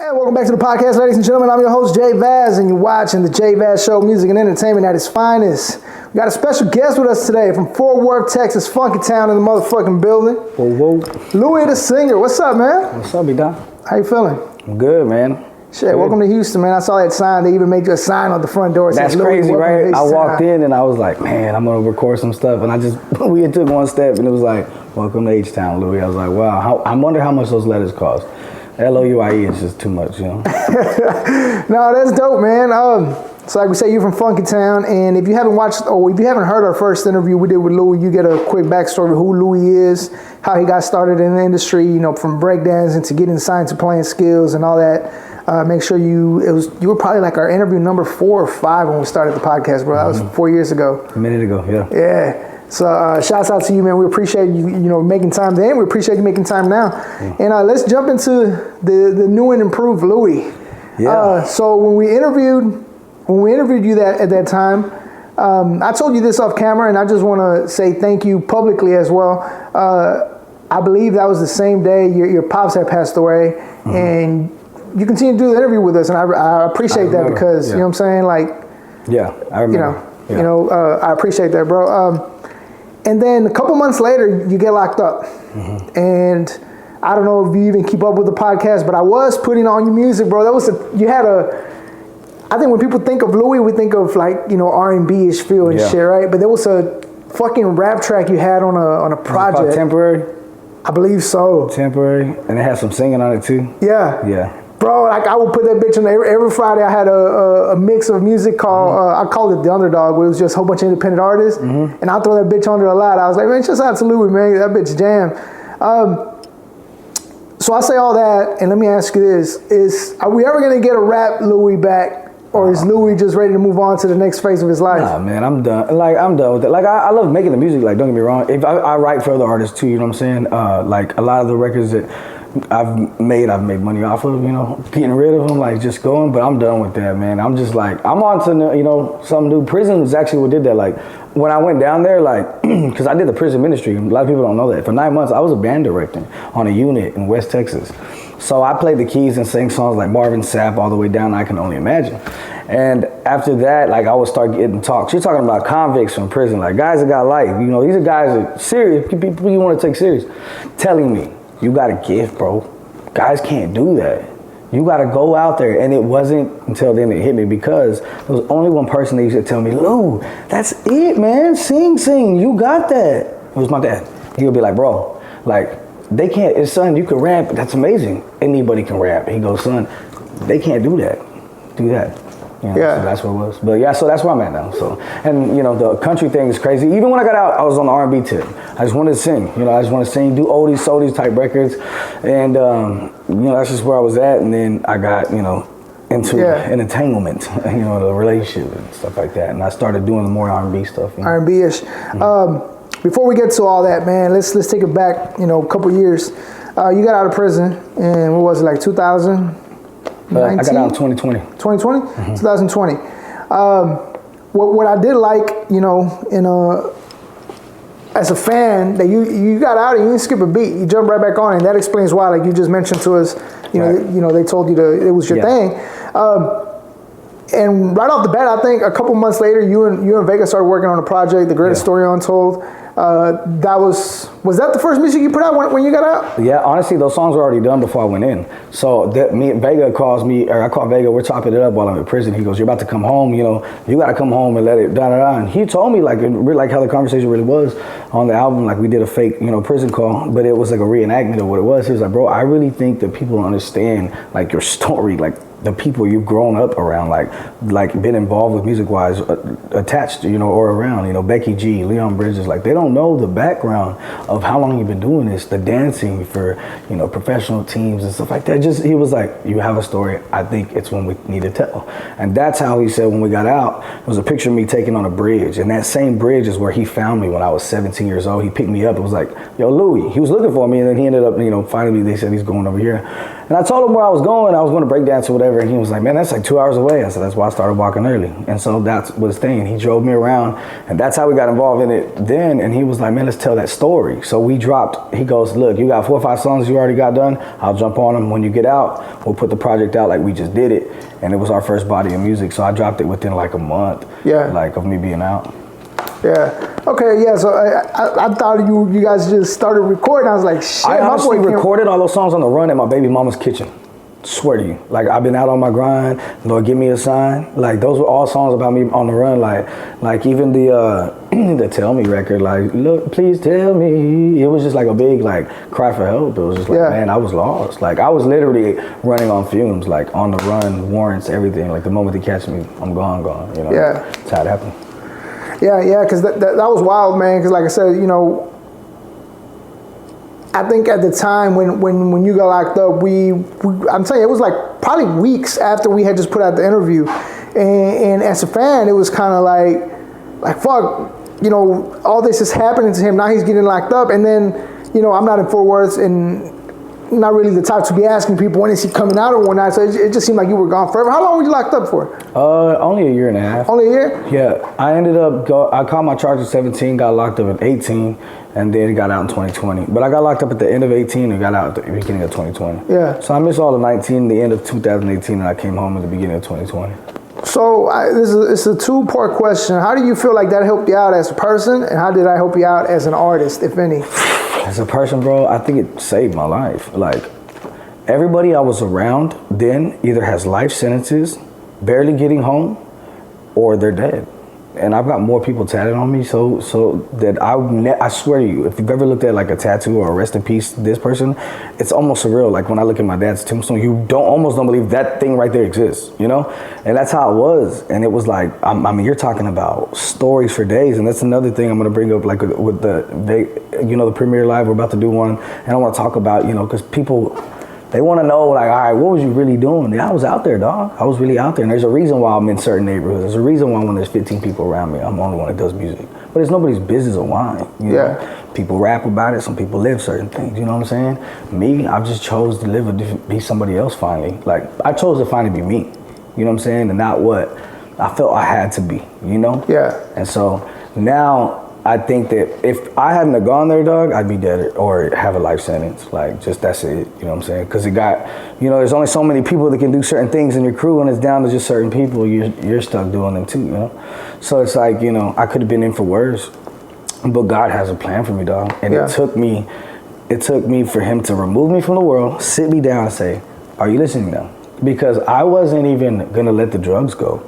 Hey, welcome back to the podcast, ladies and gentlemen. I'm your host, JVaz, and you're watching the JVaz Show, music and entertainment at its finest. We got a special guest with us today from Fort Worth, Texas, Funky Town in the motherfucking building. Whoa. Louie, TheSinger. What's up, man? What's up, B-Don? How you feeling? I'm good, man. Shit, welcome to Houston, man. I saw that sign. They even made you a sign on the front door. That's crazy, right? I walked in and I was like, man, I'm going to record some stuff. And we took one step and it was like, welcome to H-Town, Louie. I was like, wow, I wonder how much those letters cost. Louie is just too much, you know? No, that's dope, man. So like we say, you're from Funky Town, and if you haven't watched, or if you haven't heard our first interview we did with Louie, you get a quick backstory of who Louie is, how he got started in the industry, you know, from breakdancing to getting signed to playing skills and all that. Make sure you were probably like our interview number 4 or 5 when we started the podcast, bro. That was 4 years ago. A minute ago, yeah. Yeah. So shouts out to you, man. We appreciate you, making time then. We appreciate you making time now. And let's jump into the new and improved Louie. Yeah. So when we interviewed you at that time, I told you this off camera, and I just want to say thank you publicly as well. I believe that was the same day your pops had passed away, and you continue to do the interview with us, and I appreciate that because, you know what I'm saying? Like, yeah, I remember. I appreciate that, bro. And then a couple months later, you get locked up. And I don't know if you even keep up with the podcast, but I was putting on your music, bro. I think when people think of Louie, we think of like, R&B-ish feel and shit, right? But there was a fucking rap track you had on a project. Temporary? I believe so. Temporary. And it had some singing on it too? Yeah. Bro, like I would put that bitch on every Friday. I had a mix of music called, I called it The Underdog, where it was just a whole bunch of independent artists. And I throw that bitch on there a lot. I was like, man, shout out to Louie, man. That bitch jam. So I say all that, and let me ask you this. Are we ever going to get a rap Louie back? Or is Louie just ready to move on to the next phase of his life? Nah, man, I'm done. I'm done with it. Like, I love making the music. Like, don't get me wrong. If I write for other artists too, you know what I'm saying? Like, a lot of the records that I've made money off of, getting rid of them, like, just going. But I'm done with that, man. I'm just like, I'm on to, some new. Prison is actually what did that. Like, when I went down there, like, because I did the prison ministry. A lot of people don't know that. For 9 months, I was a band director on a unit in West Texas. So I played the keys and sang songs like Marvin Sapp all the way down I Can Only Imagine. And after that, like, I would start getting talks. You're talking about convicts from prison, like guys that got life. These are guys that are serious, people you want to take serious, telling me, you got a gift, bro. Guys can't do that. You got to go out there. And it wasn't until then it hit me, because there was only one person that used to tell me, Lou, that's it, man. Sing. You got that. It was my dad. He would be like, bro, like, they can't, son, you can rap. That's amazing. Anybody can rap. He goes, son, they can't do that. Do that. So that's what it was. But yeah, so that's where I'm at now. So, and the country thing is crazy. Even when I got out, I was on the R&B tip. I just wanted to sing. I just want to sing, do oldies, soldies type records. And, that's just where I was at. And then I got, into an entanglement, the relationship and stuff like that. And I started doing more R&B stuff. R&B-ish. Before we get to all that, man, let's take it back, a couple years. You got out of prison in, what was it, like 2019? I got out in 2020. 2020? 2020. What I did like, as a fan, that you got out and you didn't skip a beat. You jumped right back on, and that explains why. Like you just mentioned to us, they told you it was your thing. And right off the bat, I think a couple months later, you and Vega started working on a project, The Greatest Story Untold. Was that the first music you put out when you got out? Yeah, honestly, those songs were already done before I went in. So me and Vega calls me, or I call Vega, we're chopping it up while I'm in prison. He goes, you're about to come home, you got to come home and let it da-da-da. And he told me like how the conversation really was on the album. Like we did a fake, prison call, but it was like a reenactment of what it was. He was like, bro, I really think that people don't understand like your story, like the people you've grown up around, like been involved with music-wise, attached, or around, Becky G, Leon Bridges, like they don't know the background of how long you've been doing this, the dancing for, professional teams and stuff like that. He was like, you have a story. I think it's one we need to tell. And that's how he said when we got out, it was a picture of me taken on a bridge. And that same bridge is where he found me when I was 17 years old. He picked me up. It was like, yo, Louie. He was looking for me, and then he ended up, finding me. They said he's going over here. And I told him where I was going. I was going to break dance or whatever. And he was like, man, that's like 2 hours away. I said, that's why I started walking early. And so that's was the thing. He drove me around. And that's how we got involved in it then. And he was like, man, let's tell that story. So we dropped, he goes, look, you got 4 or 5 songs you already got done. I'll jump on them when you get out. We'll put the project out like we just did it. And it was our first body of music. So I dropped it within like a month. Yeah. Like of me being out. Yeah. Okay. Yeah. So I thought you guys just started recording. I was like, shit. I honestly my boy recorded all those songs on the run at my baby mama's kitchen. Swear to you. Like I've been out on my grind. Lord, give me a sign. Like those were all songs about me on the run. Like even the the Tell Me record. Like look, please tell me. It was just like a big like cry for help. It was just like man, I was lost. Like I was literally running on fumes. Like on the run, warrants, everything. Like the moment they catch me, I'm gone. You know. Yeah. That's how it happened. Yeah, because that was wild, man. Because like I said, you know, I think at the time when you got locked up, I'm telling you, it was like probably weeks after we had just put out the interview, and as a fan, it was kind of like fuck, you know, all this is happening to him. Now he's getting locked up, and then, you know, I'm not in Fort Worth and not really the type to be asking people when is he coming out or whatnot. So it just seemed like you were gone forever. How long were you locked up for? Only a year and a half. Only a year? Yeah, I ended up I caught my charge at 17, got locked up at 18, and then got out in 2020. But I got locked up at the end of 18 and got out at the beginning of 2020. Yeah. So I missed all of 19, the end of 2018, and I came home at the beginning of 2020. So it's a 2-part question. How do you feel like that helped you out as a person, and how did I help you out as an artist, if any? As a person, bro, I think it saved my life. Like, everybody I was around then either has life sentences, barely getting home, or they're dead. And I've got more people tatted on me, so that I swear to you, if you've ever looked at like a tattoo or a rest in peace this person, it's almost surreal. Like when I look at my dad's tombstone, you almost don't believe that thing right there exists, you know? And that's how it was. And it was like, I mean, you're talking about stories for days, and that's another thing I'm gonna bring up, like with the premiere live, we're about to do one, and I wanna talk about, you know, because people, they want to know, like, all right, what was you really doing? Yeah, I was out there, dog. I was really out there. And there's a reason why I'm in certain neighborhoods. There's a reason why when there's 15 people around me, I'm the only one that does music. But it's nobody's business of mine. You know? People rap about it. Some people live certain things. You know what I'm saying? Me, I just chose to be somebody else finally. Like, I chose to finally be me. You know what I'm saying? And not what I felt I had to be, you know? Yeah. And so now, I think that if I hadn't have gone there, dog, I'd be dead or have a life sentence. Like, just that's it. You know what I'm saying? Because it got, you know, there's only so many people that can do certain things in your crew, and it's down to just certain people. You're stuck doing them too, you know? So it's like, you know, I could have been in for worse, but God has a plan for me, dog. And it took me for him to remove me from the world, sit me down and say, are you listening now? Because I wasn't even going to let the drugs go.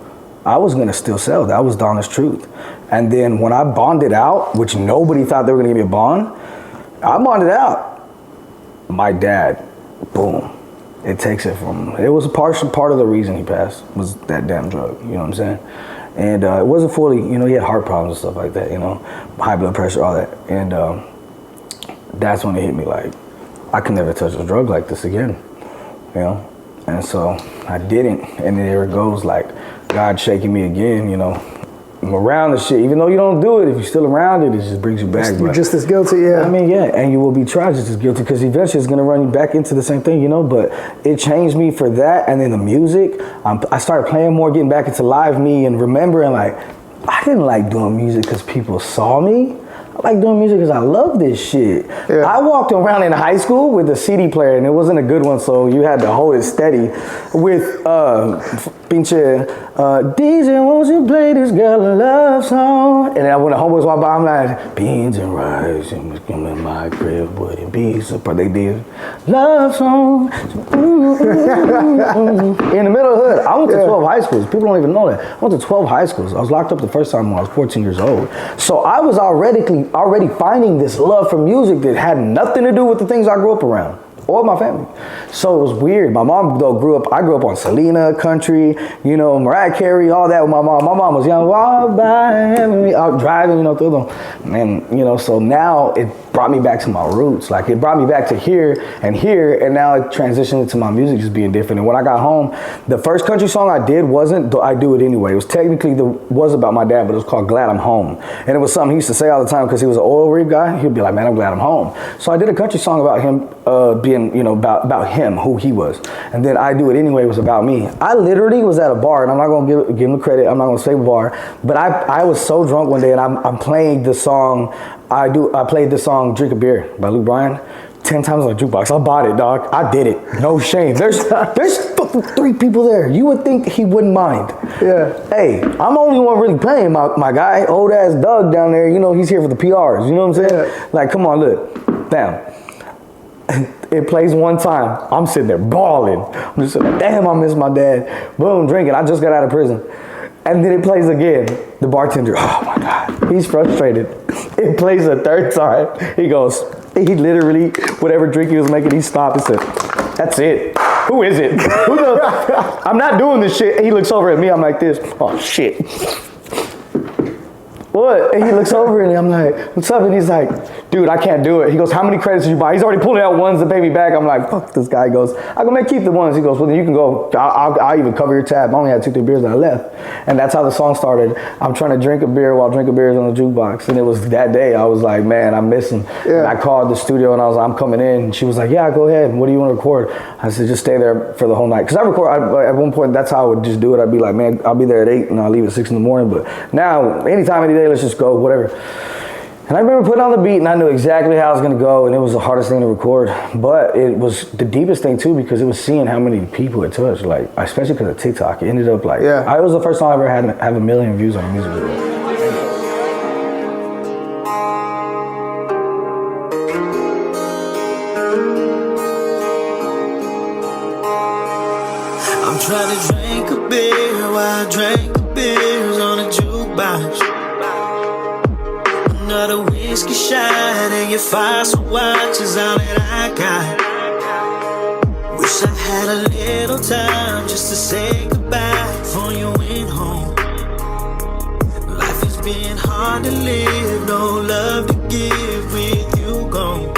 I was going to still sell. That was the honest truth. And then when I bonded out, which nobody thought they were going to give me a bond, I bonded out. My dad, boom, it takes it from him. It was a part of the reason he passed was that damn drug, you know what I'm saying? And it wasn't fully, you know, he had heart problems and stuff like that, you know, high blood pressure, all that. And that's when it hit me like, I can never touch a drug like this again, you know? And so I didn't. And there it goes, like, God shaking me again, you know. I'm around the shit. Even though you don't do it, if you're still around it, it just brings you back. You're just as guilty, yeah. I mean, yeah, and you will be tried just as guilty because eventually it's going to run you back into the same thing, you know. But it changed me for that. And then the music, I started playing more, getting back into live me and remembering, like, I didn't like doing music because people saw me. I like doing music because I love this shit. Yeah. I walked around in high school with a CD player, and it wasn't a good one, so you had to hold it steady with pinche DJ, won't you play this girl a love song? And then when the homeboys walked by, I'm like, beans and rice, and come in my crib, wouldn't be surprised. They did love song. In the middle of the hood. I went to 12 high schools. People don't even know that. I went to 12 high schools. I was locked up the first time when I was 14 years old. So I was already finding this love for music that had nothing to do with the things I grew up around or my family. So it was weird. My mom, though, I grew up on Selena, country, you know, Mariah Carey, all that with my mom. My mom was young, walk by, out driving, you know, through them. And, you know, so now it brought me back to my roots. Like, it brought me back to here, and now it transitioned into my music just being different. And when I got home, the first country song I did wasn't I Do It Anyway. It was technically was about my dad, but it was called Glad I'm Home. And it was something he used to say all the time because he was an oil rig guy. He'd be like, man, I'm glad I'm home. So I did a country song about him being, you know, about him, who he was. And then I Do It Anyway was about me. I literally was at a bar, and I'm not gonna give him credit, I'm not gonna say bar, but I was so drunk one day, and I'm playing the song, I played the song Drink a Beer by Luke Bryan 10 times on the jukebox. I bought it, dog. I did it. No shame. There's fucking 3 people there. You would think he wouldn't mind. Yeah. Hey, I'm the only one really playing, my guy, old ass Doug down there, you know, he's here for the PRs, you know what I'm saying? Yeah. Like, come on, look. Damn. It plays one time. I'm sitting there bawling. I'm just like, damn, I miss my dad. Boom, drinking. I just got out of prison. And then it plays again. The bartender, oh my God, he's frustrated. It plays a 3rd time. He literally, whatever drink he was making, he stopped and said, that's it. Who is it? I'm not doing this shit. And he looks over at me, I'm like this. Oh shit. What? And he looks over and I'm like, what's up? And he's like, dude, I can't do it. He goes, how many credits did you buy? He's already pulling out ones to pay me back. I'm like, fuck this guy. He goes, I go, man, keep the ones. He goes, well, then you can go. I'll even cover your tab. I only had 2-3 beers and I left. And that's how the song started. I'm trying to drink a beer while Drink a Beer is on the jukebox. And it was that day, I was like, man, I miss him. Yeah. And I called the studio and I was like, I'm coming in. And she was like, yeah, go ahead. What do you want to record? I said, just stay there for the whole night. Because at one point, that's how I would just do it. I'd be like, man, I'll be there at 8 and I'll leave at 6 in the morning. But now, anytime, any day, let's just go, whatever. And I remember putting on the beat and I knew exactly how I was going to go, and it was the hardest thing to record, but it was the deepest thing too, because it was seeing how many people it touched, like, especially because of TikTok. It ended up like, yeah. It was the first time I ever had have 1 million views on a music video. I'm trying to drink a beer while I drink beers on a jukebox. Another whiskey shot and your fossil watch is all that I got. Wish I had a little time just to say goodbye before you went home. Life has been hard to live, no love to give with you gone.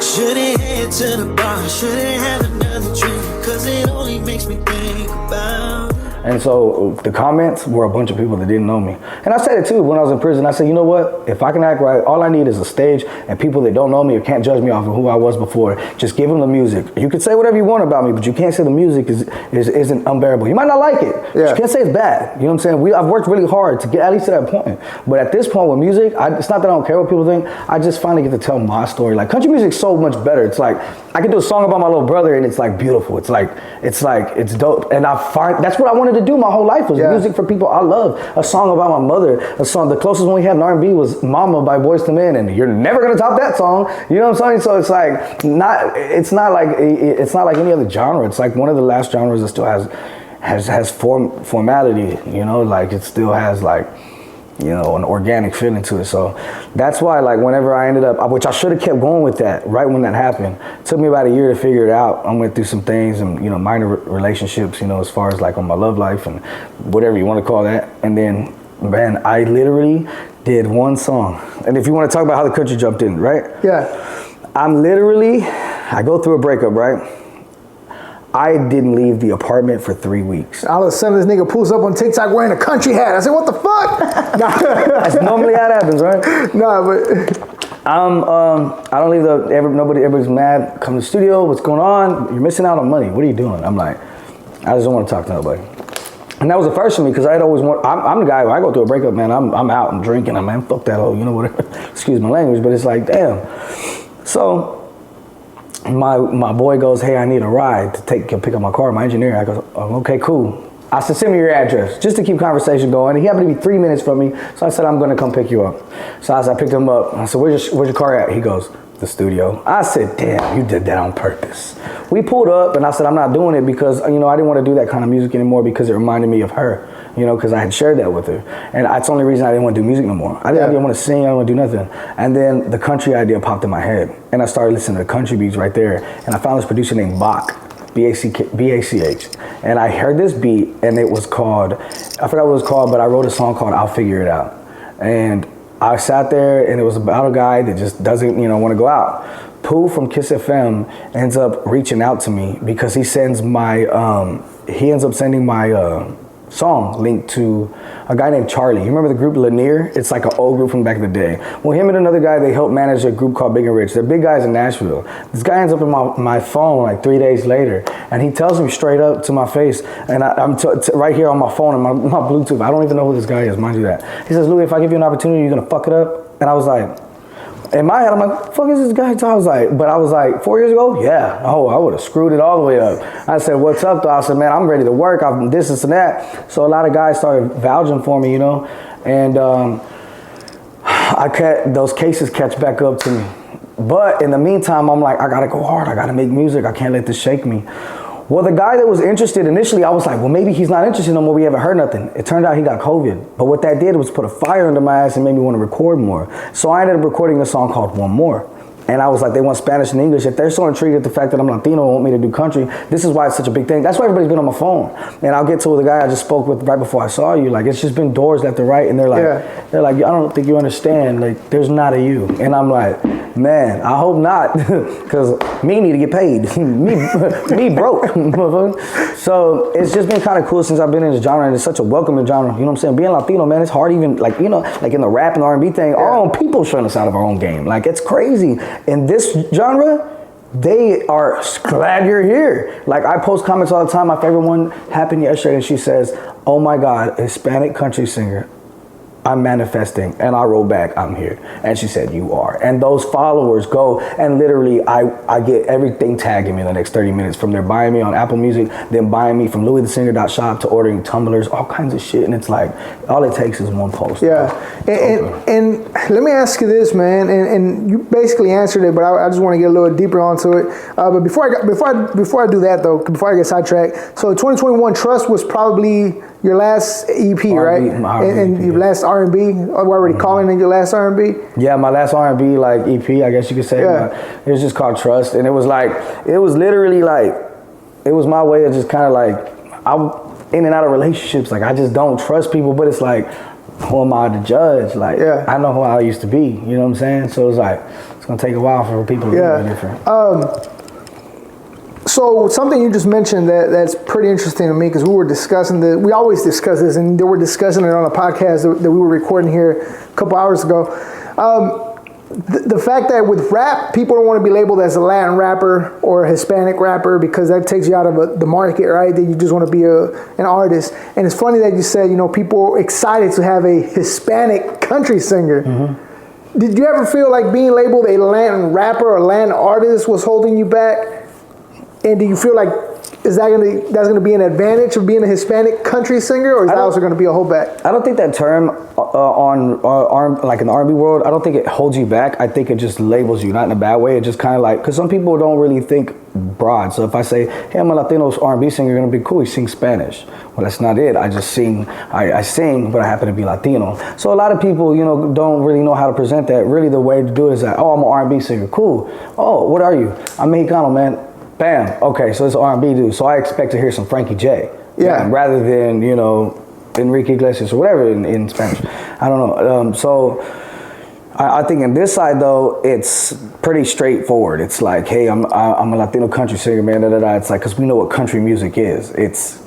Should've head to the bar, should've had another drink, cause it only makes me think about. And so the comments were a bunch of people that didn't know me. And I said it too when I was in prison. I said, you know what? If I can act right, all I need is a stage, and people that don't know me or can't judge me off of who I was before, just give them the music. You can say whatever you want about me, but you can't say the music isn't unbearable. You might not like it. Yeah. You can't say it's bad. You know what I'm saying? I've worked really hard to get at least to that point. But at this point with music, it's not that I don't care what people think. I just finally get to tell my story. Like, country music's so much better. It's like, I can do a song about my little brother and it's like beautiful. It's dope. And I find, that's what I wanted to do my whole life, was music for people I love. A song about my mother, a song, the closest one we had in R&B was Mama by Boyz II Men, and you're never gonna top that song. You know what I'm saying? So it's like, it's not like any other genre. It's like one of the last genres that still has formality, you know, like it still has like, you know, an organic feeling to it. So that's why, like, whenever I ended up, which I should have kept going with that right when that happened, it took me about a year to figure it out. I went through some things and, you know, minor relationships, you know, as far as like on my love life and whatever you want to call that. And then, man, I literally did one song. And if you want to talk about how the country jumped in, right? Yeah. I go through a breakup, right? I didn't leave the apartment for 3 weeks. All of a sudden, this nigga pulls up on TikTok wearing a country hat. I said, what the fuck? That's normally how it happens, right? No, but I don't leave everybody's mad. Come to the studio, what's going on? You're missing out on money. What are you doing? I'm like, I just don't want to talk to nobody. And that was the first for me, because I'd always want, I'm the guy, when I go through a breakup, man, I'm out and drinking. I'm, man, fuck that hoe, you know, whatever. Excuse my language, but it's like, damn. So, my boy goes, hey, I need a ride to pick up my car, my engineer. I go, oh, okay, cool. I said, send me your address, just to keep conversation going. He happened to be 3 minutes from me, so I said, I'm gonna come pick you up. So I picked him up. I said, where's your car at? He goes, the studio. I said, damn, you did that on purpose. We pulled up, and I said, I'm not doing it because, you know, I didn't want to do that kind of music anymore, because it reminded me of her, you know, because I had shared that with her. And that's the only reason I didn't want to do music no more. I didn't want to sing, I didn't want to do nothing. And then the country idea popped in my head, and I started listening to country beats right there, and I found this producer named Bach, B-A-C-H. And I heard this beat, and it was called, I forgot what it was called, but I wrote a song called I'll Figure It Out. And I sat there, and it was about a guy that just doesn't, you know, want to go out. Pooh from Kiss FM ends up reaching out to me, because he ends up sending my song linked to a guy named Charlie. You remember the group Lanier? It's like an old group from back in the day. Well, him and another guy, they helped manage a group called Big and Rich. They're big guys in Nashville. This guy ends up in my phone like 3 days later, and he tells me straight up to my face, and I'm right here on my phone and my Bluetooth. I don't even know who this guy is, mind you that. He says, Louie, if I give you an opportunity, you're gonna fuck it up? And I was like, in my head, I'm like, fuck is this guy? I was like, 4 years ago? Yeah. Oh, I would have screwed it all the way up. I said, what's up, though? I said, man, I'm ready to work. I'm this and that. So a lot of guys started vouching for me, you know, and those cases catch back up to me. But in the meantime, I'm like, I gotta go hard. I gotta make music. I can't let this shake me. Well, the guy that was interested initially, I was like, well, maybe he's not interested no more. We haven't heard nothing. It turned out he got COVID. But what that did was put a fire under my ass and made me want to record more. So I ended up recording a song called One More. And I was like, they want Spanish and English. If they're so intrigued at the fact that I'm Latino and want me to do country, this is why it's such a big thing. That's why everybody's been on my phone. And I'll get to the guy I just spoke with right before I saw you. Like, it's just been doors left and right. And they're like, I don't think you understand. Like, there's not a you. And I'm like, man, I hope not. Because me need to get paid. me broke. So it's just been kind of cool since I've been in this genre. And it's such a welcoming genre. You know what I'm saying? Being Latino, man, it's hard even, like, you know, like in the rap and R&B thing, our own people shutting us out of our own game. Like, it's crazy. In this genre, they are glad you're here. Like, I post comments all the time. My favorite one happened yesterday, and she says, oh my God, Hispanic country singer, I'm manifesting. And I wrote back, I'm here. And she said, you are. And those followers go, and literally I get everything tagging me in the next 30 minutes, from their buying me on Apple Music, then buying me from TheSinger.shop to ordering tumblers, all kinds of shit. And it's like, all it takes is one post. Yeah. And let me ask you this, man, and you basically answered it, but I just want to get a little deeper onto it. But before I do that, though, before I get sidetracked, so 2021 Trust was probably your last EP, right? And your last R&B? We're already calling it your last R&B? Yeah, my last R&B like EP, I guess you could say. Yeah. It was just called Trust, and it was literally like, it was my way of just kind of like, I'm in and out of relationships. Like, I just don't trust people, but it's like, who am I to judge? Like, I know who I used to be, you know what I'm saying? So it's like, it's gonna take a while for people to be different. So something you just mentioned that's pretty interesting to me, because we were discussing we always discuss this, and they were discussing it on a podcast that we were recording here a couple hours ago. The fact that with rap, people don't want to be labeled as a Latin rapper or a Hispanic rapper, because that takes you out of the market, right? That you just want to be an artist. And it's funny that you said, you know, people are excited to have a Hispanic country singer. Mm-hmm. Did you ever feel like being labeled a Latin rapper or Latin artist was holding you back? And do you feel like that's gonna be an advantage of being a Hispanic country singer, or is that also gonna be a holdback? I don't think that term like in the R&B world, I don't think it holds you back. I think it just labels you, not in a bad way. It just kind of like, because some people don't really think broad. So if I say, hey, I'm a Latino R&B singer, you're gonna be cool, you sing Spanish. Well, that's not it. I just sing, I sing, but I happen to be Latino. So a lot of people, you know, don't really know how to present that. Really, the way to do it is that, oh, I'm an R&B singer, cool. Oh, what are you? I'm Mexicano, man. Bam. Okay, so it's an R&B dude. So I expect to hear some Frankie J. Yeah. Rather than, you know, Enrique Iglesias or whatever in Spanish. I don't know. So I think in this side, though, it's pretty straightforward. It's like, hey, I'm a Latino country singer, man. Da, da, da. It's like, because we know what country music is. It's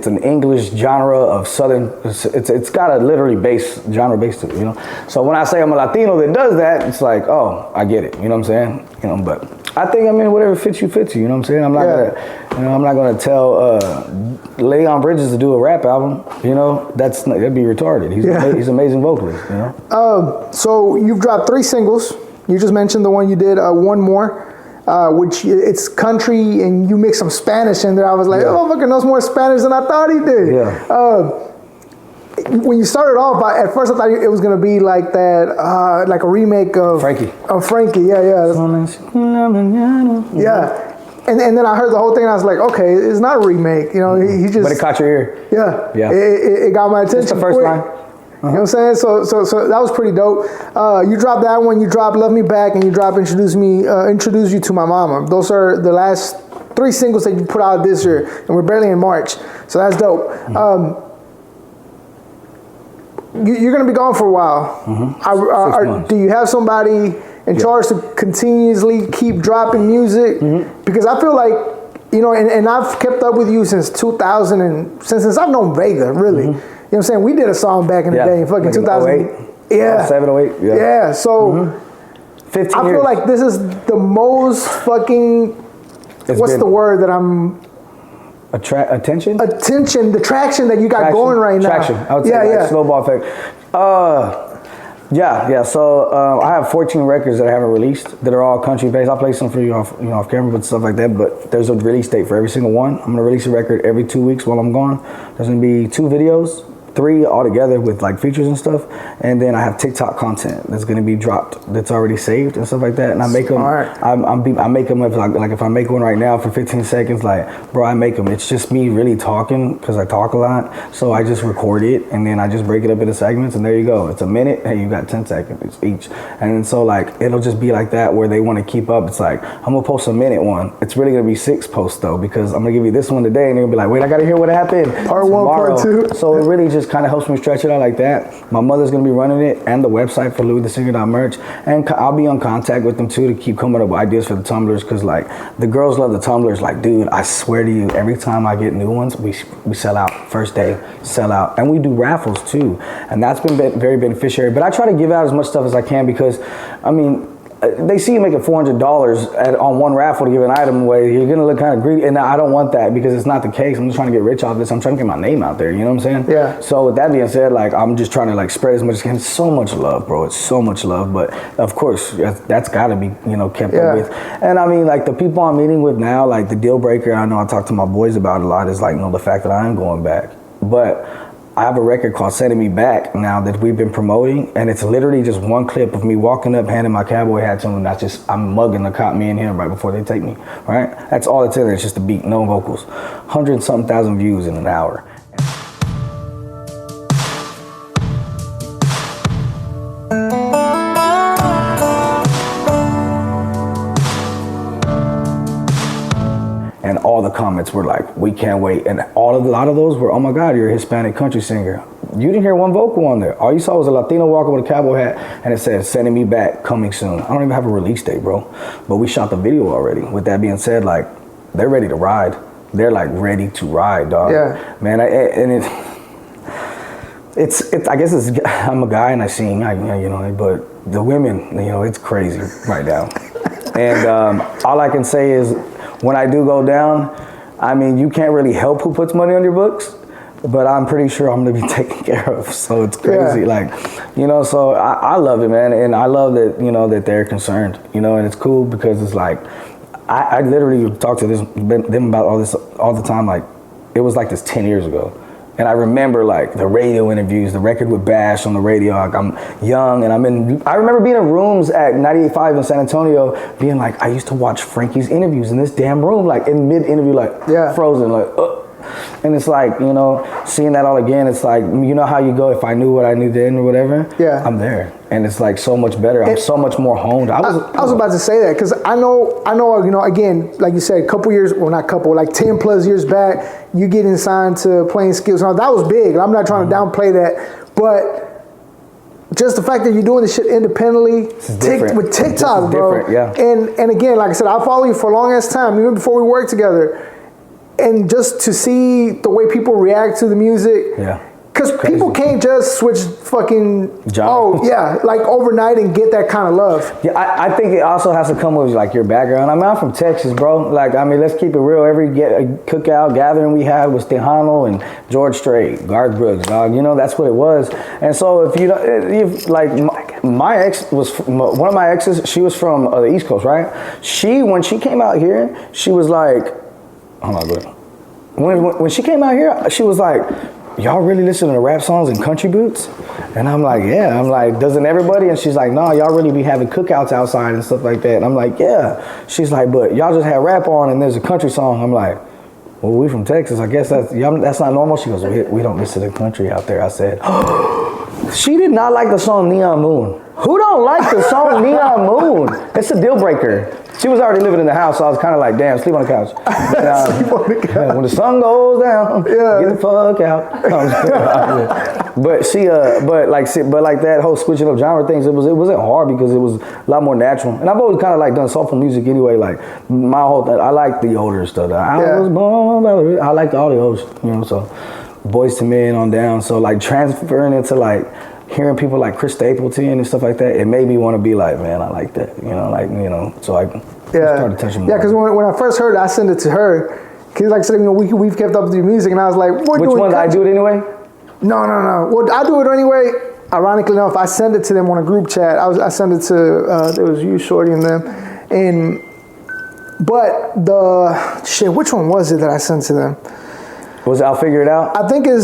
an English genre of Southern. It's got a literally genre base to it, you know. So when I say I'm a Latino that does that, it's like, oh, I get it. You know what I'm saying? You know, but I think, I mean, whatever fits you, fits you. You know what I'm saying? I'm not gonna tell Leon Bridges to do a rap album. You know, that'd be retarded. He's an amazing vocalist. You know. So you've dropped 3 singles. You just mentioned the one you did, One More. Which it's country, and you mix some Spanish in there. I was like, oh, fucking knows more Spanish than I thought he did. Yeah. When you started off, at first I thought it was gonna be like that, like a remake of Frankie. Of Frankie, yeah. And then I heard the whole thing, and I was like, okay, it's not a remake. You know, he just. But it caught your ear. Yeah. It got my attention. Just the first quick. line. You know what I'm saying? So that was pretty dope. You dropped that one, you dropped Love Me Back, and you dropped Introduce You to My Mama. Those are the last 3 singles that you put out this year, and we're barely in March. So that's dope. Mm-hmm. You're going to be gone for a while. Mm-hmm. Do you have somebody in charge to continuously keep dropping music? Mm-hmm. Because I feel like you know, and I've kept up with you since 2000 and since I've known Vega, really. You know what I'm saying? We did a song back in the day, fucking like 2008. Yeah. 7 or 8. Yeah. Yeah. So 15 I years. feel like this is the most fucking. What's the word that I'm? Attention? Attention, the traction that you got going right now. Traction. I would say like snowball effect. Yeah. So I have 14 records that I haven't released that are all country based. I'll play some for you off camera, but stuff like that. But there's a release date for every single one. I'm gonna release a record every 2 weeks while I'm gone. There's gonna be 2 videos. 3 altogether with like features and stuff, and then I have TikTok content that's gonna be dropped that's already saved and stuff like that. And I make them. I make them like if I make one right now for 15 seconds, like bro, I make them. It's just me really talking because I talk a lot, so I just record it and then I just break it up into segments, and there you go. It's a minute. Hey, you got 10 seconds each, and so like it'll just be like that where they want to keep up. It's like I'm gonna post a minute one. It's really gonna be 6 posts though because I'm gonna give you this one today, and they're gonna be like, wait, I gotta hear what happened. Part 1, part 2. So it really just kind of helps me stretch it out like that. My mother's gonna be running it and the website for TheSinger.merch, and I'll be on contact with them too to keep coming up with ideas for the tumblers because like the girls love the tumblers. Like, dude, I swear to you, every time I get new ones, we sell out first day, sell out, and we do raffles too, and that's been very beneficiary. But I try to give out as much stuff as I can because, I mean, they see you making $400 on one raffle to give an item away. You're gonna look kind of greedy, and I don't want that because it's not the case. I'm just trying to get rich off this. I'm trying to get my name out there. You know what I'm saying? Yeah. So with that being said, like I'm just trying to like spread as much as I can. It's so much love, bro. It's so much love. But of course, that's got to be kept up with. And I mean, like the people I'm meeting with now, like the deal breaker. I know I talk to my boys about a lot. Is like the fact that I am going back, but I have a record called Sending Me Back now that we've been promoting, and it's literally just one clip of me walking up, handing my cowboy hat to him, and I'm mugging the cop, me and him, right before they take me, right? That's all it's in there. It's just a beat, no vocals. 100-something thousand views in an hour. And all the comments were like, we can't wait. And a lot of those were, oh my God, you're a Hispanic country singer. You didn't hear one vocal on there. All you saw was a Latino walking with a cowboy hat, and it said, Sending Me Back, coming soon. I don't even have a release date, bro. But we shot the video already. With that being said, like, they're ready to ride. They're like ready to ride, dog. Yeah. Man, it's I guess I'm a guy and I sing, but the women, it's crazy right now. And all I can say is, when I do go down, I mean, you can't really help who puts money on your books, but I'm pretty sure I'm gonna be taken care of. So it's crazy, so I love it, man, and I love that that they're concerned, and it's cool because it's like I literally talk to them about all this all the time. Like it was like this 10 years ago. And I remember like the radio interviews, the record with Bash on the radio. Like I'm young and I remember being in rooms at 98.5 in San Antonio being like, I used to watch Frankie's interviews in this damn room, like in mid-interview, like frozen, like, And it's like, seeing that all again, it's like, how you go, if I knew what I knew then or whatever, I'm there. And it's like so much better. I'm so much more honed. I was about to say that because I know, again, like you said, like 10 plus years back, you getting signed to Playing Skills. Now, that was big. I'm not trying to downplay that, but just the fact that you're doing this shit independently with TikTok, bro. And again, like I said, I follow you for a long ass time, even before we worked together. And just to see the way people react to the music. Yeah. Because people can't just switch fucking job. Like overnight and get that kind of love. Yeah, I think it also has to come with like your background. I mean, I'm from Texas, bro. Like, I mean, let's keep it real. Every cookout gathering we had was Tejano and George Strait, Garth Brooks, dog. That's what it was. And so my ex was one of my exes. She was from the East Coast, right? When she came out here, she was like, hold on, good. When she came out here, she was like, y'all really listen to rap songs and country boots? And I'm like, yeah. I'm like, doesn't everybody? And she's like, no, y'all really be having cookouts outside and stuff like that. And I'm like, yeah. She's like, but y'all just have rap on and there's a country song. I'm like, well, we from Texas. I guess that's not normal. She goes, we don't listen to country out there. I said, she did not like the song Neon Moon. Who don't like the song Neon Moon? It's a deal breaker. She was already living in the house, so I was kind of like, damn, sleep on the couch. Sleep on the couch. When the sun goes down, get the fuck out. But she, but like that whole switching up genre things, it wasn't hard because it was a lot more natural. And I've always kind of like done soulful music anyway. Like my whole, I like the older stuff. I was born, I like all the old, So Boys to Men on down. So like transferring into like hearing people like Chris Stapleton and stuff like that, it made me want to be like, man, I like that, So I started touching more. Yeah, because when I first heard it, I sent it to her. Because like I said, we've kept up with your music, and I was like, which one? I do it anyway? No. Well, I do it anyway. Ironically enough, I send it to them on a group chat. I sent it to, there was you, Shorty, and them. But which one was it that I sent to them? Was it I'll Figure It Out? I think it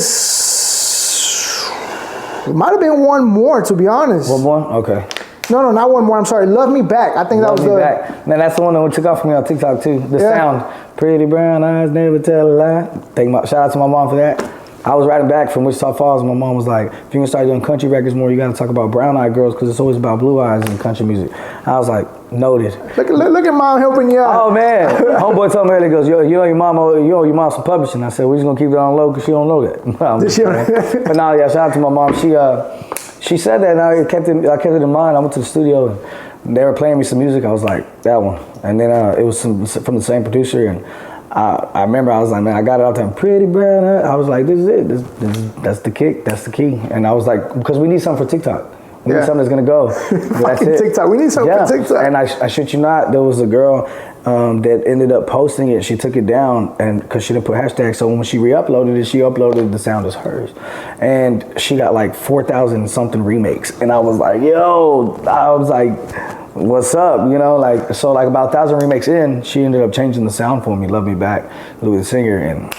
might have been one more, to be honest. One more? Okay. No, not one more. I'm sorry. Love Me Back. I think Love that was Me Back. Man, that's the one that took off for me on TikTok too. The sound. Pretty brown eyes never tell a lie. Shout out to my mom for that. I was riding back from Wichita Falls, and my mom was like, if you're gonna start doing country records more, you gotta talk about brown-eyed girls because it's always about blue eyes in country music. I was like, noted. Look at mom helping you out. Oh man, homeboy told me earlier, he goes, you owe your mom some publishing. I said, we're just gonna keep it on low because she don't know that. But no, yeah, shout out to my mom. She said that, and I kept it in mind. I went to the studio, and they were playing me some music. I was like, that one. And then it was from the same producer, and I remember I was like, man, I got it out there. Pretty brown. I was like, this is it. That's the kick. That's the key. And I was like, because we need something for TikTok. We need something that's gonna go. That's it. TikTok. We need something for TikTok. And I shit you not, there was a girl that ended up posting it. She took it down, and because she didn't put hashtags, so when she re-uploaded it, she uploaded the sound as hers, and she got like 4,000 something remakes. And I was like, what's up? So like about 1,000 remakes in, she ended up changing the sound for me. Love Me Back, Louie TheSinger, and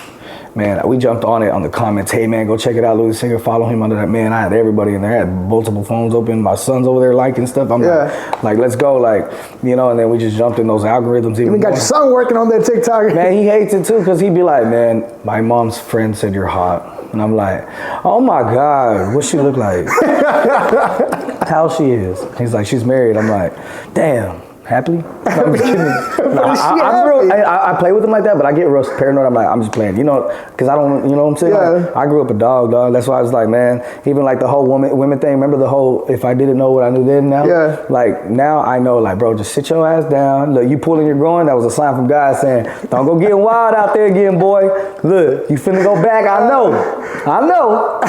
man, we jumped on it on the comments. Hey man, go check it out, Louie TheSinger. Follow him under that. Man, I had everybody in there. I had multiple phones open. My son's over there liking stuff. I'm like, let's go, and then we just jumped in those algorithms. Even got your son working on that TikTok. Man, he hates it too because he'd be like, man, my mom's friend said you're hot. And I'm like, oh my God, what she look like? How she is? He's like, she's married. I'm like, damn. Happily? No, I'm just kidding. I play with him like that, but I get real paranoid. I'm like, I'm just playing, because I don't, what I'm saying? Yeah. Like, I grew up a dog. That's why I was like, man, even like the whole women thing. Remember the whole, if I didn't know what I knew then now? Yeah. Like, now I know, like, bro, just sit your ass down. Look, you pulling your groin, that was a sign from God saying, don't go getting wild out there again, boy. Look, you finna go back. I know.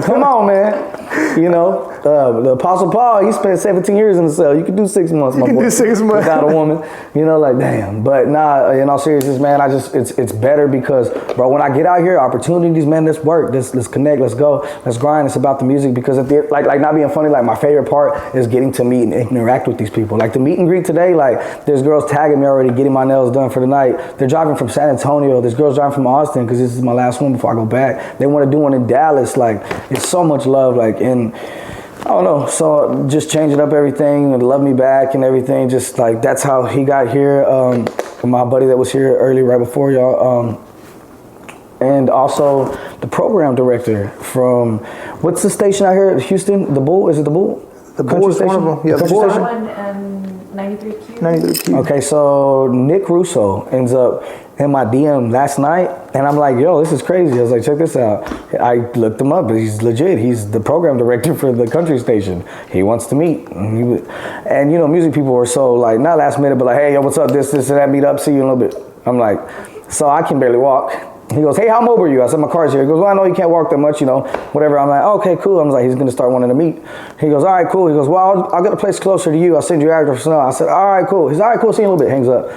Come on, man. The Apostle Paul, he spent 17 years in the cell. You can do 6 months, my boy. You can do 6 months. Without a woman. Like, damn. But nah, in all seriousness, man, it's better because, bro, when I get out here, opportunities, man, let's work. Let's connect. Let's go. Let's grind. It's about the music because like not being funny, like my favorite part is getting to meet and interact with these people. Like the meet and greet today, like there's girls tagging me already, getting my nails done for the night. They're driving from San Antonio. There's girls driving from Austin because this is my last one before I go back. They want to do one in Dallas. Like, it's so much love. Like, and I don't know, so just changing up everything and Love Me Back and everything, just like that's how he got here. My buddy that was here early right before y'all, and also the program director from, what's the station out here, Houston? The Bull? Is it The Bull? The Bull is one of them. Yeah, the Bull. 93Q. 93Q. Okay, so Nick Russo ends up in my DM last night, and I'm like, yo, this is crazy. I was like, check this out. I looked him up, but he's legit. He's the program director for the country station. He wants to meet. And music people are so like, not last minute, but like, hey, yo, what's up, this and that, meet up, see you in a little bit. I'm like, so I can barely walk. He goes, hey, how mobile are you? I said, my car's here. He goes, well, I know you can't walk that much, whatever. I'm like, okay, cool. I was like, he's going to start wanting to meet. He goes, all right, cool. He goes, well, I'll get a place closer to you. I'll send you your address now. I said, all right, cool. He's all right, cool. See you in a little bit. Hangs up.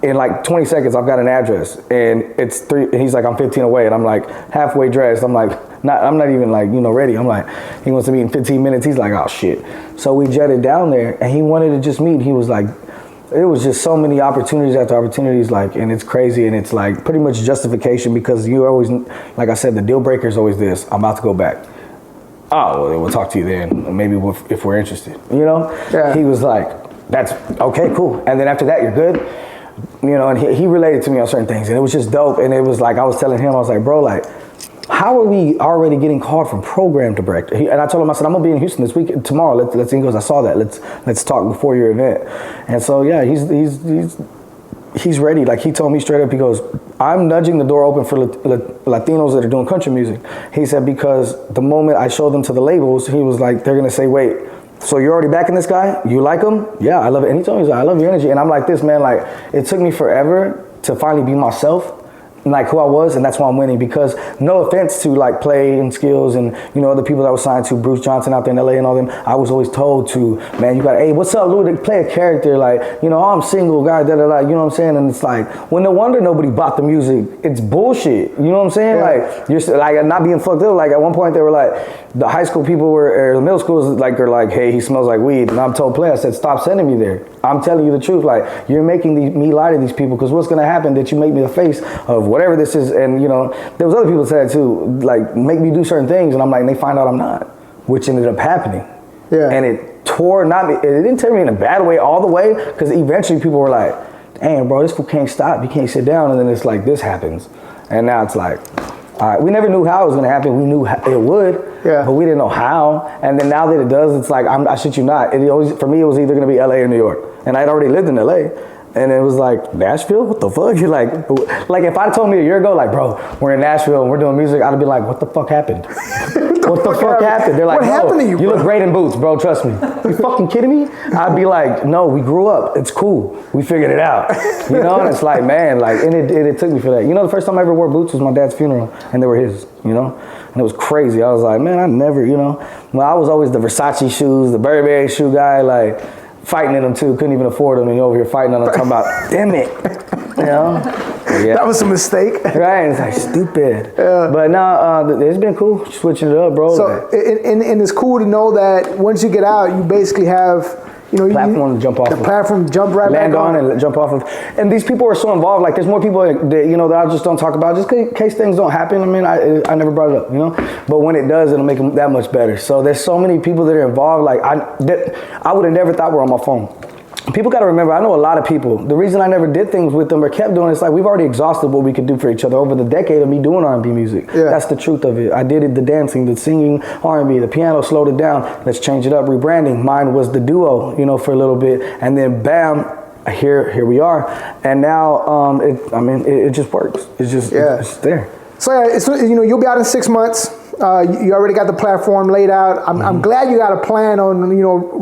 In like 20 seconds, I've got an address. And it's 3. And he's like, I'm 15 away. And I'm like, halfway dressed. I'm like, I'm not even like, ready. I'm like, he wants to meet in 15 minutes. He's like, oh, shit. So we jetted down there, and he wanted to just meet. He was like, it was just so many opportunities after opportunities, like, and it's crazy, and it's like pretty much justification because you always, like I said, the deal breaker is always this: I'm about to go back. Oh, well, we'll talk to you then, maybe if we're interested. Yeah. He was like, that's okay, cool. And then after that, you're good. And he related to me on certain things, and it was just dope. And it was like I was telling him, I was like, bro, like, how are we already getting called from program director? And I told him, I said, I'm gonna be in Houston this week, tomorrow. Let's. He goes, I saw that. Let's talk before your event. And so yeah, he's ready. Like he told me straight up, he goes, I'm nudging the door open for Latinos that are doing country music. He said, because the moment I showed them to the labels, he was like, they're going to say, wait, so you're already backing this guy? You like him? Yeah, I love it. And he told me, he's like, I love your energy. And I'm like this, man, like, it took me forever to finally be myself, like who I was, and that's why I'm winning. Because no offense to like play and skills and other people that was signed to, Bruce Johnson out there in LA and all them, I was always told to, man, you got, hey, what's up, Louie? Play a character, like, oh, I'm single, guy, da da da, you know what I'm saying? And it's like, well, no wonder nobody bought the music. It's bullshit, you know what I'm saying? Yeah. Like, you're like not being fucked up. Like at one point they were like, the high school people or the middle schools like are like, hey, he smells like weed, and I'm told, play. I said, stop sending me there. I'm telling you the truth. Like, you're making me lie to these people, because what's gonna happen that you make me the face of whatever this is. And there was other people that said too, like, make me do certain things, and I'm like, and they find out I'm not, which ended up happening. Yeah. And it tore, it didn't tear me in a bad way all the way, because eventually people were like, damn, bro, this fool can't stop, you can't sit down. And then it's like, this happens. And now it's like, all right, we never knew how it was gonna happen. We knew it would, yeah, but we didn't know how. And then now that it does, it's like, I shit you not. For me, it was either gonna be LA or New York. And I'd already lived in LA. And it was like, Nashville? What the fuck? You're like if I told me a year ago, like, bro, we're in Nashville and we're doing music, I'd be like, what the fuck happened? What the fuck happened? They're like, what happened to you, you look great in boots, bro, trust me. You fucking kidding me? I'd be like, no, we grew up. It's cool. We figured it out. And it's like, man, like, and it took me for that. The first time I ever wore boots was my dad's funeral, and they were his, And it was crazy. I was like, man, I never, well, I was always the Versace shoes, the Burberry shoe guy, like, fighting in them too, couldn't even afford them, and you're over here fighting on them, talking about, damn it, Yeah. That was a mistake. Right, it's like stupid. Yeah. But now, it's been cool switching it up, bro. So, and it's cool to know that once you get out, you basically have, platform to jump off the of. platform to jump right land back on. And jump off of. And these people are so involved. Like, there's more people that that I just don't talk about, just in case things don't happen. I mean, I never brought it up, But when it does, it'll make them that much better. So there's so many people that are involved. Like, I would have never thought were on my phone. People got to remember, I know a lot of people. The reason I never did things with them or kept doing it, it's like we've already exhausted what we could do for each other over the decade of me doing R&B music. Yeah. That's the truth of it. I did it, the dancing, the singing, R&B, the piano slowed it down. Let's change it up, rebranding. Mine was the duo, for a little bit. And then bam, here we are. And now, it just works. It's just, it's there. So you'll be out in 6 months. You already got the platform laid out. I'm glad you got a plan on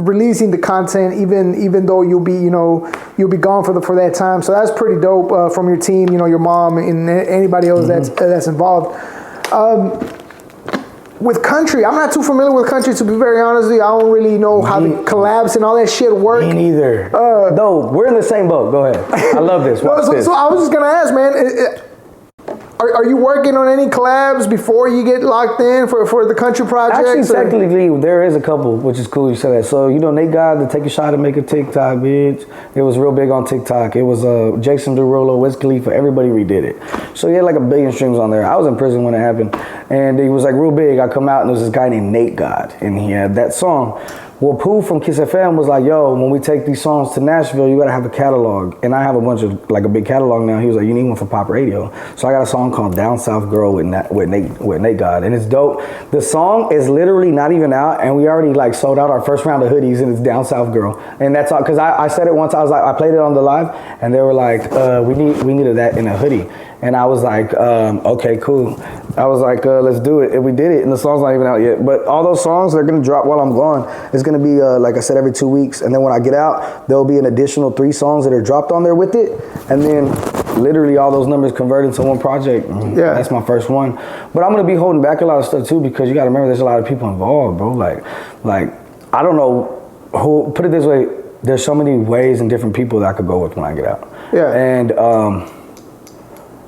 releasing the content, even though you'll be gone for that time. So that's pretty dope from your team. Your mom and anybody else that's involved. With country, I'm not too familiar with country, to be very honest with you. I don't really know how the collabs and all that shit work. Me neither. No, we're in the same boat. Go ahead. I love this. Watch this. So I was just gonna ask, man. Are you working on any collabs before you get locked in for the country project? Actually, technically, there is a couple, which is cool you said that. So, Nate God, to Take a Shot and Make a TikTok, bitch. It was real big on TikTok. It was Jason Derulo, Wiz Khalifa, everybody redid it. So he had like 1 billion streams on there. I was in prison when it happened. And he was like real big. I come out and there was this guy named Nate God. And he had that song. Well, Pooh from Kiss FM was like, yo, when we take these songs to Nashville, you gotta have a catalog. And I have a bunch of, like a big catalog now. He was like, you need one for pop radio. So I got a song called Down South Girl with Nate God. And it's dope. The song is literally not even out, and we already like sold out our first round of hoodies, and it's Down South Girl. And that's all, cause I said it once, I played it on the live, and they were like, we needed that in a hoodie. And I was like, okay, cool. I was like, let's do it. And we did it, and the song's not even out yet. But all those songs, they're gonna drop while I'm gone. It's gonna be, like I said, every 2 weeks. And then when I get out, there'll be an additional 3 songs that are dropped on there with it. And then literally all those numbers converted to one project. Yeah. That's my first one. But I'm gonna be holding back a lot of stuff too, because you gotta remember there's a lot of people involved, bro. Like, I don't know who, put it this way, there's so many ways and different people that I could go with when I get out. Yeah. And,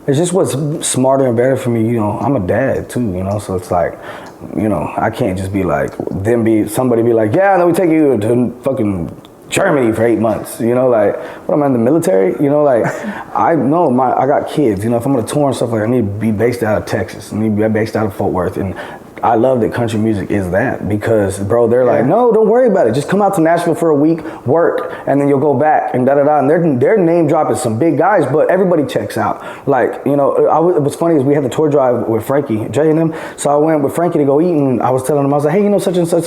it's just what's smarter and better for me, I'm a dad too, so it's like, I can't just be like, somebody be like, yeah, then we take you to fucking Germany for 8 months, like, what am I in the military? I know I got kids, if I'm gonna tour and stuff like that, I need to be based out of Texas, I need to be based out of Fort Worth, and I love that country music is that because, bro, they're like, no, don't worry about it. Just come out to Nashville for a week, work, and then you'll go back and da-da-da. And they're name dropping some big guys, but everybody checks out. Like, you know, what's funny is we had the tour drive with Frankie, Jay and them. So I went with Frankie to go eat, and I was telling him, I was like, hey, you know, such and such,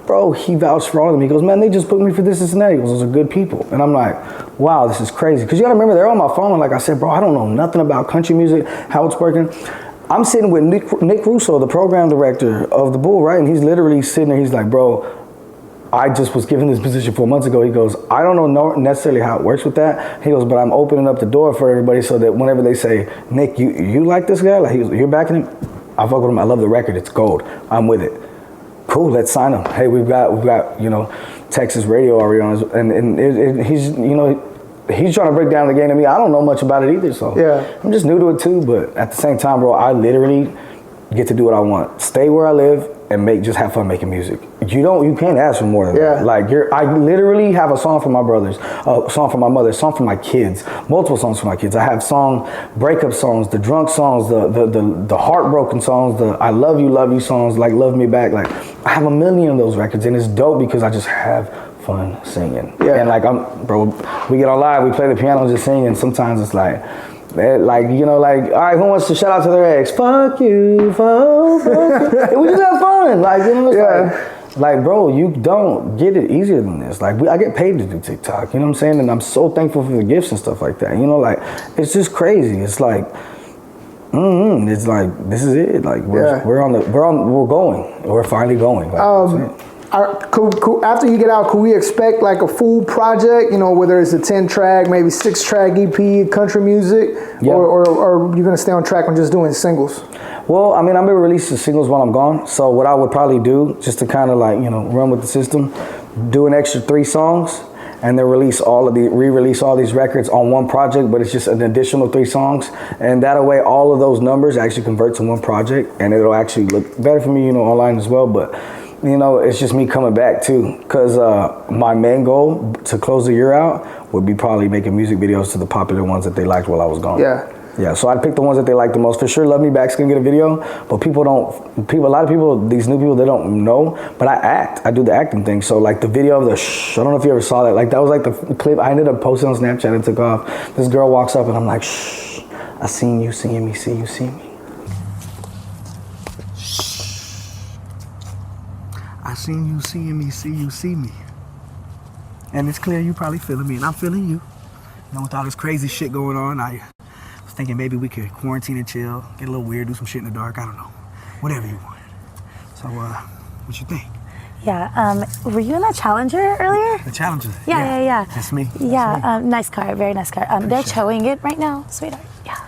bro, he vouched for all of them. He goes, man, they just booked me for this and that. He goes, those are good people. And I'm like, wow, this is crazy. Because you got to remember, they're on my phone. And like I said, bro, I don't know nothing about country music, how it's working. I'm sitting with Nick Russo, the program director of the Bull, right? And he's literally sitting there. He's like, bro, I just was given this position 4 months ago. He goes, I don't know necessarily how it works with that. He goes, but I'm opening up the door for everybody so that whenever they say, Nick, you like this guy? Like, he goes, you're backing him? I fuck with him. I love the record. It's gold. I'm with it. Cool, let's sign him. Hey, we've got you know, Texas radio already on his, and he's, you know, he's trying to break down the game to me. I don't know much about it either, so yeah. I'm just new to it too. But at the same time, bro, I literally get to do what I want. Stay where I live and just have fun making music. You can't ask for more than that. Like I literally have a song for my brothers, a song for my mother, a song for my kids, multiple songs for my kids. I have breakup songs, the drunk songs, the heartbroken songs, the I love you songs, like Love Me Back. Like I have a million of those records, and it's dope because I just have fun singing. Yeah. And like we get on live, we play the piano, just singing. Sometimes it's like, you know, like, all right, who wants to shout out to their ex? Fuck you, fuck you. We just have fun. Like, you know, it's like, bro, you don't get it easier than this. Like, I get paid to do TikTok, you know what I'm saying? And I'm so thankful for the gifts and stuff like that. You know, like, it's just crazy. It's like, it's like, this is it. Like, we're going. We're finally going. Like, cool. After you get out, could we expect like a full project, you know, whether it's a 10-track, maybe 6-track EP, country music, or are you going to stay on track on just doing singles? Well, I mean, I'm going to release the singles while I'm gone. So what I would probably do, just to kind of like, you know, run with the system, do an extra 3 songs, and then re-release all these records on one project, but it's just an additional 3 songs. And that way, all of those numbers actually convert to one project, and it'll actually look better for me, you know, online as well. But you know, it's just me coming back too, because my main goal to close the year out would be probably making music videos to the popular ones that they liked while I was gone. Yeah, so I'd pick the ones that they like the most. For sure, Love Me Back's gonna get a video, but a lot of people, these new people, they don't know, but I act. I do the acting thing. So like the video of I don't know if you ever saw that. Like that was like the clip I ended up posting on Snapchat and took off. This girl walks up and I'm like, shh, I seen you seeing me, see you see me. I seen you seeing me, see you see me. And it's clear you probably feeling me, and I'm feeling you. You know, with all this crazy shit going on, I was thinking maybe we could quarantine and chill, get a little weird, do some shit in the dark, I don't know. Whatever you want. So, what you think? Yeah, were you in that Challenger earlier? The Challenger? Yeah. That's me. Yeah, nice car, very nice car. They're showing it right now, sweetheart. Yeah.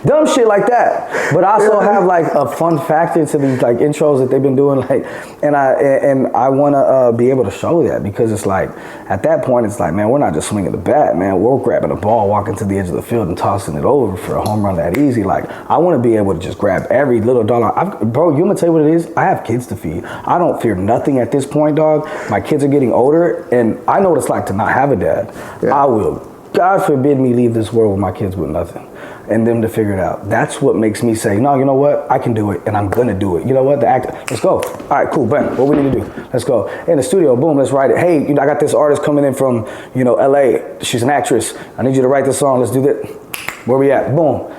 Dumb shit like that, but I also have like a fun factor to these like intros that they've been doing, like, and I want to be able to show that because it's like at that point it's like, man, we're not just swinging the bat, man, we're grabbing a ball, walking to the edge of the field and tossing it over for a home run that easy. Like I want to be able to just grab every little dollar. Bro, you want to tell you what it is? I have kids to feed. I don't fear nothing at this point, dog. My kids are getting older, and I know what it's like to not have a dad. I will, God forbid me leave this world with my kids with nothing. And them to figure it out. That's what makes me say, no, you know what? I can do it, and I'm gonna do it. You know what? The actor, let's go. All right, cool, bam. What we need to do? Let's go. In the studio, boom, let's write it. Hey, you know, I got this artist coming in from, you know, LA. She's an actress. I need you to write this song. Let's do that. Where we at? Boom.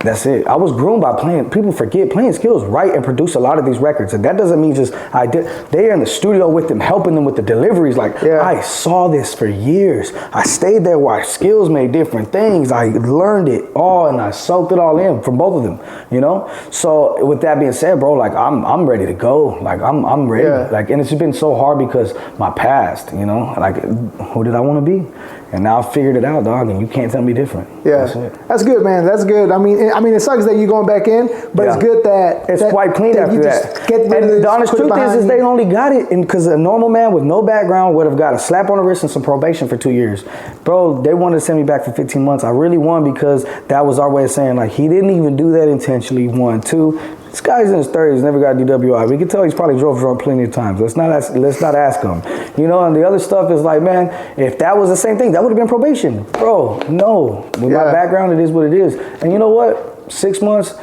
That's it. I was groomed by playing. People forget playing skills, write and produce a lot of these records, and that doesn't mean just I did. They're in the studio with them, helping them with the deliveries. Like I saw this for years. I stayed there while skills made different things. I learned it all, and I soaked it all in from both of them. You know. So with that being said, bro, like I'm ready to go. Like I'm ready. Like, and it's been so hard because my past. You know, like who did I want to be? And now I figured it out, dog, and you can't tell me different. Yeah, that's good, man. That's good. I mean, it sucks that you're going back in, but it's good that it's quite clean after that. And the honest truth is they only got it because a normal man with no background would have got a slap on the wrist and some probation for 2 years. Bro, they wanted to send me back for 15 months. I really won because that was our way of saying, like, he didn't even do that intentionally. 1, 2. This guy's in his 30s, never got a DWI. We can tell he's probably drove drunk plenty of times. Let's not ask him. You know, and the other stuff is like, man, if that was the same thing, that would have been probation. Bro, no. With my background, it is what it is. And you know what? 6 months,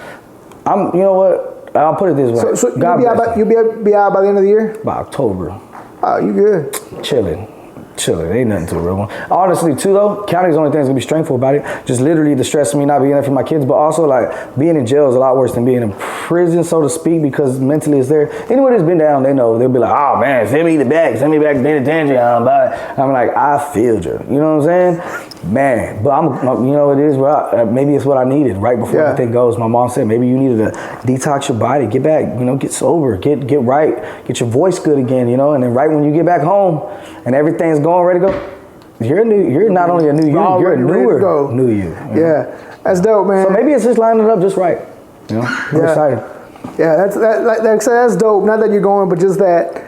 you know what? I'll put it this way. So you'll be out by the end of the year? By October. Oh, you good. Chilling. Ain't nothing to a real one. Honestly, too, though, county's the only thing that's gonna be stressful about it. Just literally the stress of me not being there for my kids, but also like being in jail is a lot worse than being in prison, so to speak, because mentally it's there. Anyone that's been down, they know. They'll be like, oh man, send me back to penitentiary. I'm like, I feel you. You know what I'm saying? Man, but you know, it is maybe it's what I needed right before everything goes. My mom said maybe you needed to detox your body, get back, you know, get sober, get right, get your voice good again, you know, and then right when you get back home and everything's going ready to go, you're not only a new you, you're a newer new you. Yeah, that's dope, man. So maybe it's just lining it up just right. You know, I'm excited. Yeah, that's dope. Not that you're going, but just that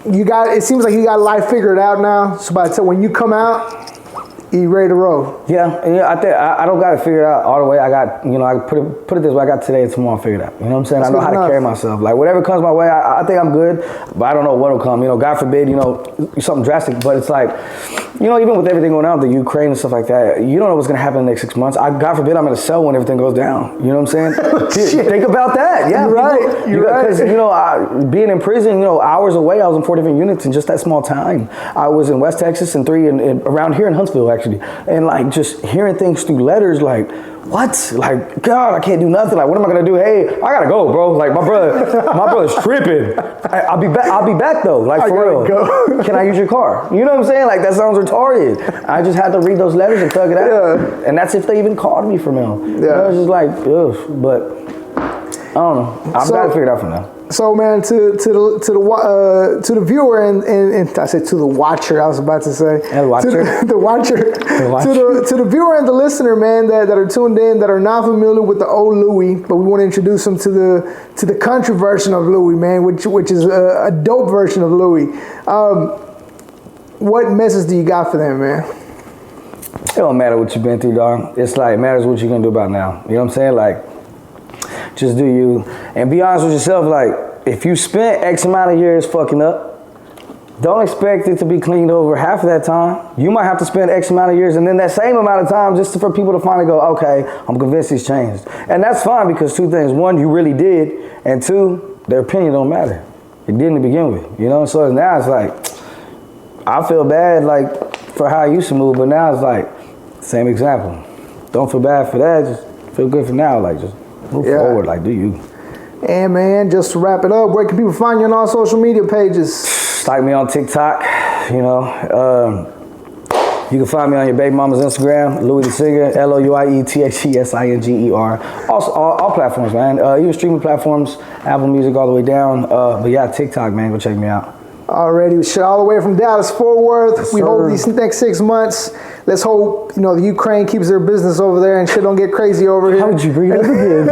it seems like you got life figured out now. So by the time when you come out, you ready to roll. Yeah, I don't got it figured out all the way. I got, you know, I put it this way, I got today and tomorrow figured out. You know what I'm saying? I know how to carry myself. Like whatever comes my way, I think I'm good, but I don't know what'll come. You know, God forbid, you know, something drastic, but it's like, you know, even with everything going on, the Ukraine and stuff like that, you don't know what's gonna happen in the next 6 months. God forbid I'm gonna sell when everything goes down. You know what I'm saying? Think about that. Yeah, you're right. You're right. Because, you know, being in prison, you know, hours away, I was in 4 different units in just that small time. I was in West Texas and 3 around here in Huntsville, actually. And like just hearing things through letters, like, what? Like, God, I can't do nothing. Like, what am I gonna do? Hey, I gotta go, bro. Like, my brother's tripping. I'll be back though. Like, for real. Can I use your car? You know what I'm saying? Like, that sounds retarded. I just had to read those letters and thug it out. Yeah. And that's if they even called me from them. Yeah. You know, it's just like, ugh. But I don't know. I've got to figure it out for now. So man, to the viewer and I said to the watcher, I was about to say the watcher, to the viewer and the listener, man, that are tuned in, that are not familiar with the old Louie, but we want to introduce them to the country version of Louie, man, which is a dope version of Louie. What message do you got for them, man? It don't matter what you've been through, dog. It's like, it matters what you're gonna do about now. You know what I'm saying? Like, just do you. And be honest with yourself, like, if you spent X amount of years fucking up, don't expect it to be cleaned over half of that time. You might have to spend X amount of years and then that same amount of time just for people to finally go, okay, I'm convinced he's changed. And that's fine because 2 things. 1, you really did. And 2, their opinion don't matter. It didn't to begin with, you know? So now it's like, I feel bad, like, for how I used to move, but now it's like, same example. Don't feel bad for that, just feel good for now. Like, just move forward, like, do you. And man, just to wrap it up, where can people find you on all social media pages? Like me on TikTok, you know. You can find me on your baby mama's Instagram, Louie TheSinger, LOUIETHESINGER. Also, all platforms, man. Even streaming platforms, Apple Music all the way down. But yeah, TikTok, man, go check me out. Already, shit, all the way from Dallas, Fort Worth. Yes, we hope these next 6 months. Let's hope, you know, the Ukraine keeps their business over there and shit don't get crazy over here. How would you breathe up again?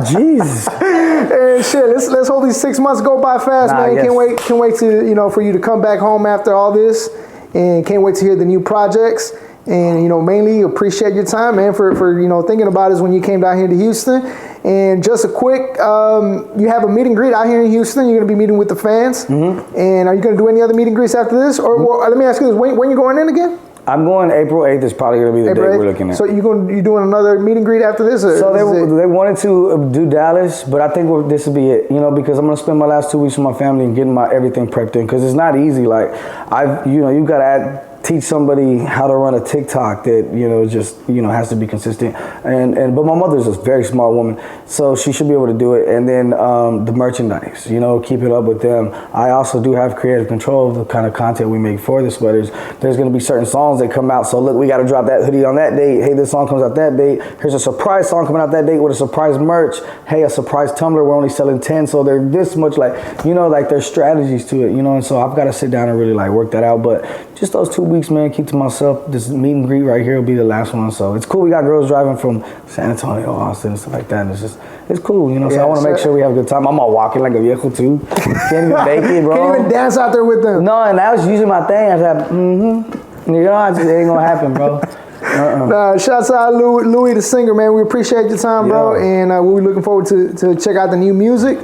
Jeez. And shit, let's hope these 6 months go by fast, man. Yes. Can't wait to, you know, for you to come back home after all this, and can't wait to hear the new projects. And, you know, mainly appreciate your time, man, for you know, thinking about us when you came down here to Houston. And just a quick, you have a meet and greet out here in Houston. You're going to be meeting with the fans. Mm-hmm. And are you going to do any other meet and greets after this? Or let me ask you this, when you going in again? I'm going April 8th is probably going to be the date we're looking at. So you doing another meet and greet after this? Or so they wanted to do Dallas, but I think this will be it, you know, because I'm going to spend my last 2 weeks with my family and getting my everything prepped in, because it's not easy. Like, you got to teach somebody how to run a TikTok that, you know, just, you know, has to be consistent. But my mother's a very smart woman, so she should be able to do it. And then the merchandise, you know, keep it up with them. I also do have creative control of the kind of content we make for the sweaters. There's going to be certain songs that come out. So look, we got to drop that hoodie on that date. Hey, this song comes out that date. Here's a surprise song coming out that date with a surprise merch. Hey, a surprise tumbler. We're only selling 10. So they're this much, like, you know, like there's strategies to it, you know. And so I've got to sit down and really like work that out. But just those 2 weeks, man, keep to myself. This meet and greet right here will be the last one. So it's cool. We got girls driving from San Antonio, Austin, and stuff like that. And it's cool, you know. So I want to make sure we have a good time. I'm all walking like a viejo too. Can't even make it, bro. Can't even dance out there with them. No, and I was using my thing. I said, You know, it ain't gonna happen, bro. Nah, shouts out Louie the singer, man. We appreciate your time, bro, and we're looking forward to check out the new music.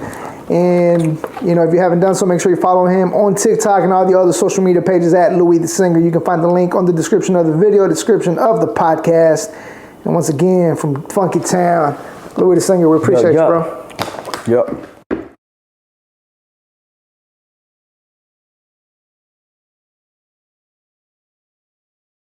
And you know, if you haven't done so, make sure you follow him on TikTok and all the other social media pages at Louie the Singer. You can find the link on the description of the video, description of the podcast. And once again, from Funky Town, Louie the Singer, we appreciate you, bro. Yep.